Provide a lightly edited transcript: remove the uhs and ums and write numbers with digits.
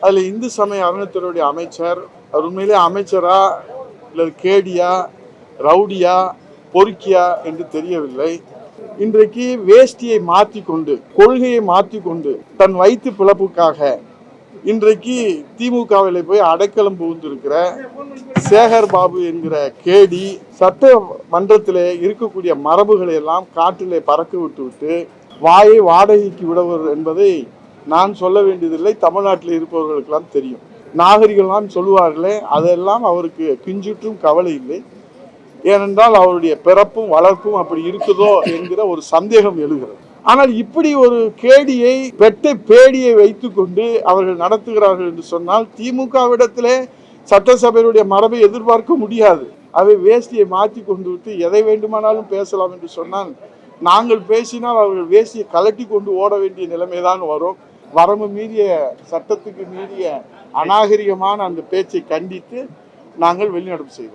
அதில் இந்து சமய அறநிலையத்துறையுடைய அமைச்சர் உண்மையிலே அமைச்சரா இல்லை கேடியா ரவுடியா பொறுக்கியா என்று தெரியவில்லை. இன்றைக்கு வேஷ்டியை மாற்றி கொண்டு கொள்கையை மாற்றி கொண்டு தன் வயிற்று பிளப்புக்காக இன்றைக்கு திமுகவில் போய் அடைக்கலம் புகுந்திருக்கிற சேகர் பாபு என்கிற கேடி சட்டமன்றத்திலே இருக்கக்கூடிய மரபுகளை எல்லாம் காற்றிலே பறக்க விட்டு வாயை வாடகைக்கு விடுவர் என்பதை நான் சொல்ல வேண்டியதில்லை. தமிழ்நாட்டில் இருப்பவர்களுக்கெல்லாம் தெரியும். நாகரிகம்லாம் சொல்லுவார்களே, அதெல்லாம் அவருக்கு கிஞ்சிற்றும் கவலை இல்லை. ஏனென்றால் அவருடைய பிறப்பும் வளர்ப்பும் அப்படி இருக்குதோ என்கிற ஒரு சந்தேகம் எழுகிறது. ஆனால் இப்படி ஒரு கேடியை பேடியை வைத்துக் கொண்டு அவர்கள் நடத்துகிறார்கள் என்று சொன்னால் திமுகவிடத்திலே சட்டசபையுடைய மரபை எதிர்பார்க்க முடியாது. அவை வேஷ்டியை மாற்றி கொண்டு விட்டு எதை வேண்டுமானாலும் பேசலாம் என்று சொன்னால், நாங்கள் பேசினால் அவர்கள் வேஷ்டியை கலட்டி கொண்டு ஓட வேண்டிய நிலைமைதான் வரும். வரம்பு மீறிய சட்டத்துக்கு மீறிய அநாகரிகமான அந்த பேச்சை கண்டித்து நாங்கள் வெளிநடப்பு செய்வோம்.